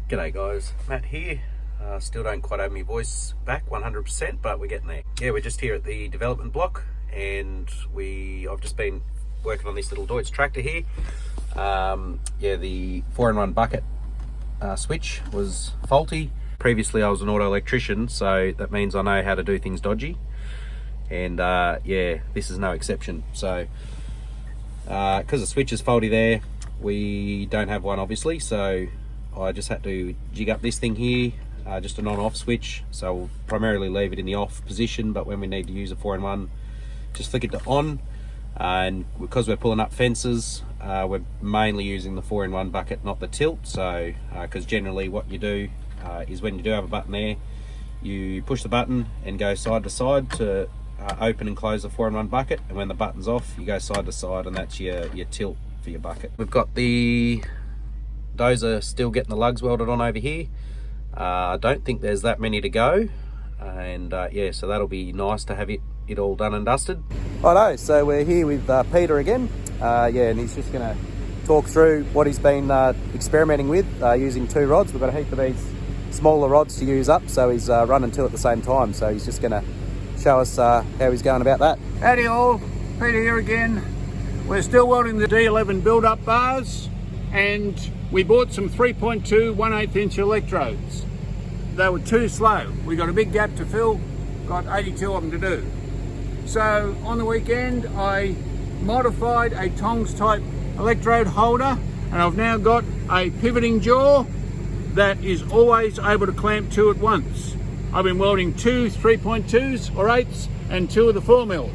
G'day guys, Matt here. Still don't quite have my voice back 100%, but we're getting there. Yeah, we're just here at the development block, and I've just been working on this little Deutz tractor here. Yeah, the 4-in-1 bucket switch was faulty. Previously I was an auto electrician, so that means I know how to do things dodgy, and yeah, this is no exception. So because the switch is faulty there, we don't have one obviously, so I just had to jig up this thing here, just an on-off switch. So we'll primarily leave it in the off position, but when we need to use a 4-in-1, just flick it to on. And because we're pulling up fences, we're mainly using the 4-in-1 bucket, not the tilt. So because generally what you do is when you do have a button there, you push the button and go side to side to open and close the 4-in-1 bucket, and when the button's off you go side to side, and that's your tilt for your bucket. We've got the dozer still getting the lugs welded on over here. I don't think there's that many to go, and yeah, so that'll be nice to have it all done and dusted. Righto, so we're here with Peter again. Yeah, and he's just going to talk through what he's been experimenting with using two rods. We've got a heap of these smaller rods to use up, so he's running two at the same time, so he's just going to show us how he's going about that. Howdy all, Peter here again. We're still welding the D11 build-up bars, and we bought some 3.2 1/8 inch electrodes. They were too slow. We got a big gap to fill, got 82 of them to do. So on the weekend I modified a tongs type electrode holder, and I've now got a pivoting jaw that is always able to clamp two at once. I've been welding two 3.2s or 8s and two of the 4mm.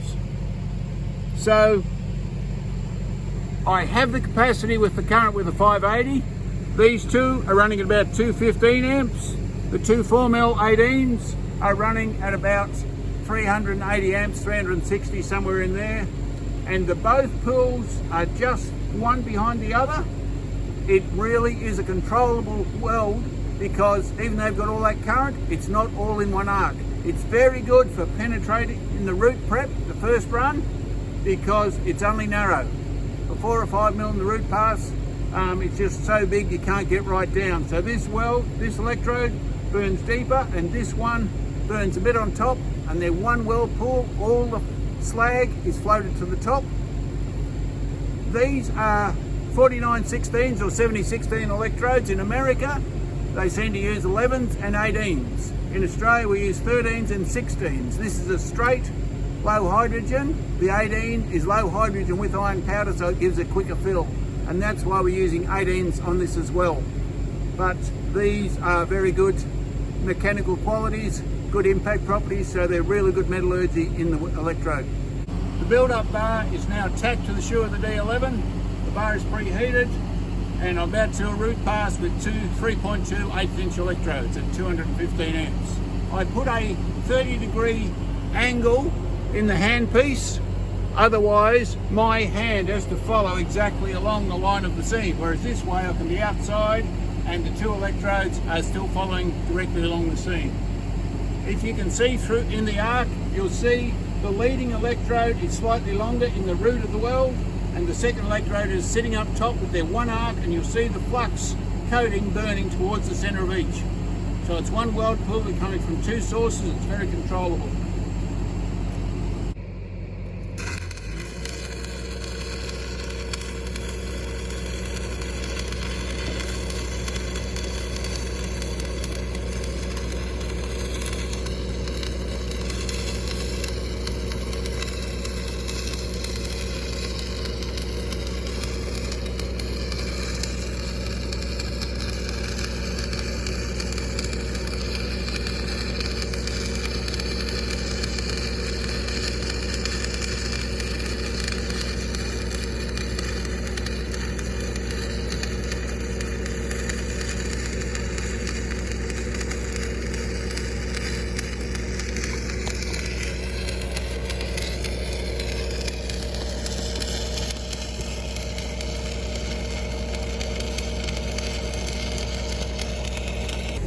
So I have the capacity with the current with a 580. These two are running at about 215 amps. The two 4mm 18s are running at about 380 amps, 360, somewhere in there. And the both pulls are just one behind the other. It really is a controllable weld, because even though they've got all that current, it's not all in one arc. It's very good for penetrating in the root prep, the first run, because it's only narrow. For 4 or 5mm in the root pass, it's just so big you can't get right down. So this electrode burns deeper, and this one burns a bit on top, and they're one weld pool. All the slag is floated to the top. These are 49/16s or 70/16 electrodes. In America, they seem to use 11s and 18s. In Australia, we use 13s and 16s. This is a straight low hydrogen. The 18 is low hydrogen with iron powder, so it gives a quicker fill, and that's why we're using 18s on this as well. But these are very good mechanical qualities, good impact properties, so they're really good metallurgy in the electrode. The build-up bar is now tacked to the shoe of the D11. The bar is preheated, and I'm about to do a root pass with two 3.2 1/8 inch electrodes at 215 amps. I put a 30-degree angle in the handpiece, otherwise my hand has to follow exactly along the line of the seam, whereas this way I can be outside and the two electrodes are still following directly along the seam. If you can see through in the arc, you'll see the leading electrode is slightly longer in the root of the weld, and the second electrode is sitting up top with their one arc, and you'll see the flux coating burning towards the center of each. So it's one weld pool coming from two sources. It's very controllable.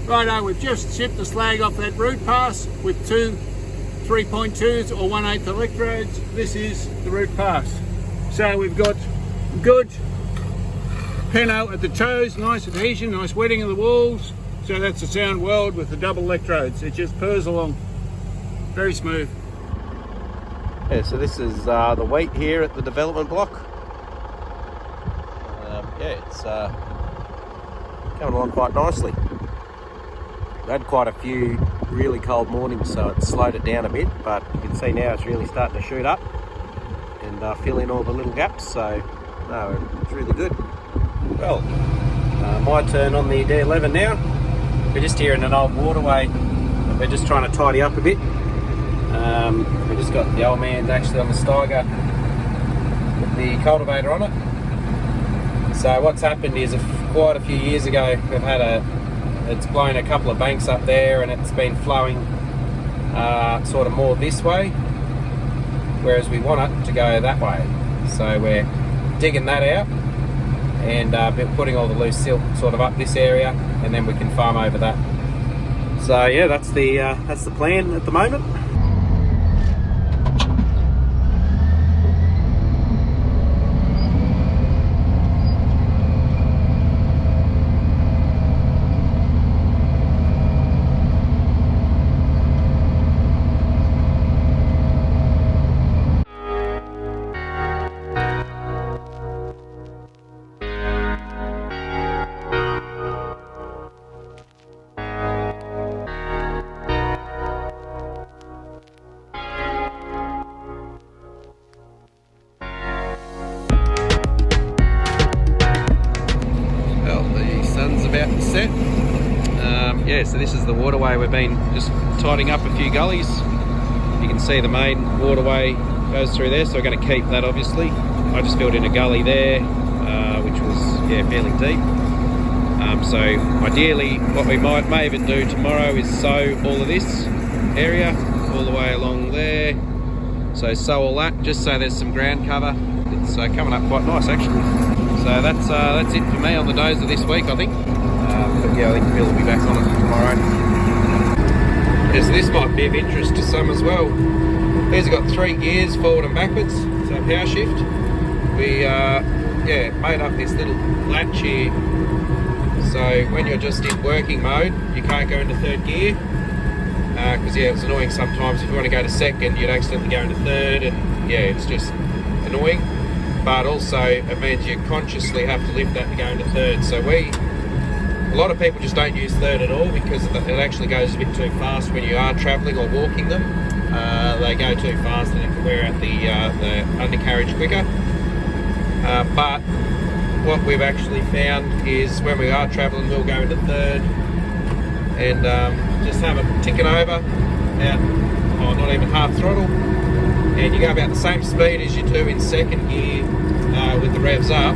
Righto, we've just shipped the slag off that root pass with two 3.2s or 1/8 electrodes. This is the root pass. So we've got good peno at the toes, nice adhesion, nice wetting of the walls. So that's a sound weld with the double electrodes. It just purrs along, very smooth. Yeah, so this is the weight here at the development block. Yeah, it's coming along quite nicely. We had quite a few really cold mornings, so it slowed it down a bit, but you can see now it's really starting to shoot up and fill in all the little gaps, so no, it's really good. Well, my turn on the D11 now. We're just here in an old waterway. We're just trying to tidy up a bit. We just got the old man actually on the Steiger with the cultivator on it. So what's happened is quite a few years ago we've had it's blown a couple of banks up there and it's been flowing sort of more this way, whereas we want it to go that way. So we're digging that out and putting all the loose silt sort of up this area, and then we can farm over that. So yeah, that's the plan at the moment. About to set. Yeah, so this is the waterway. We've been just tidying up a few gullies. You can see the main waterway goes through there, so we're going to keep that obviously. I just filled in a gully there, which was fairly deep. So ideally what we may even do tomorrow is sow all of this area all the way along there. So sow all that, just so there's some ground cover. It's coming up quite nice actually. So that's it for me on the dozer this week, I think. But yeah, I think Phil will be back on it tomorrow. Yes, this might be of interest to some as well. These have got 3 gears, forward and backwards, so power shift. We made up this little latch here. So when you're just in working mode, you can't go into 3rd gear. Because it's annoying sometimes. If you want to go to 2nd, you'd accidentally go into 3rd, and yeah, it's just annoying. But also it means you consciously have to lift that to go into 3rd. So a lot of people just don't use 3rd at all because it actually goes a bit too fast when you are travelling or walking them. They go too fast and it can wear out the undercarriage quicker. But what we've actually found is when we are travelling, we'll go into 3rd and just have it ticking over at not even half throttle, and you go about the same speed as you do in 2nd gear with the revs up.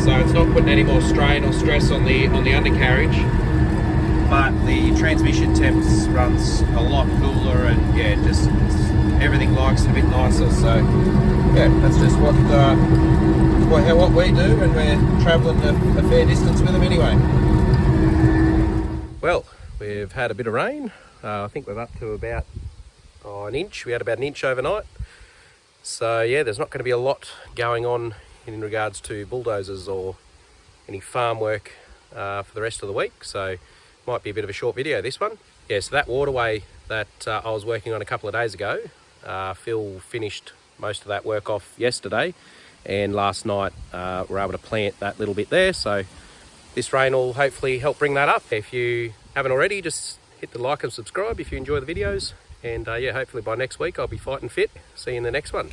So it's not putting any more strain or stress on the undercarriage, but the transmission temps runs a lot cooler, and yeah, just everything likes it a bit nicer. So yeah, that's just what we do, and we're travelling a fair distance with them anyway. Well, we've had a bit of rain. I think we're up to about an inch. We had about an inch overnight. So yeah, there's not going to be a lot going on in regards to bulldozers or any farm work for the rest of the week, so might be a bit of a short video this one. Yeah, so that waterway that I was working on a couple of days ago, Phil finished most of that work off yesterday, and last night we're able to plant that little bit there, so this rain will hopefully help bring that up. If you haven't already, just hit the like and subscribe if you enjoy the videos, and yeah, hopefully by next week I'll be fighting fit. See you in the next one.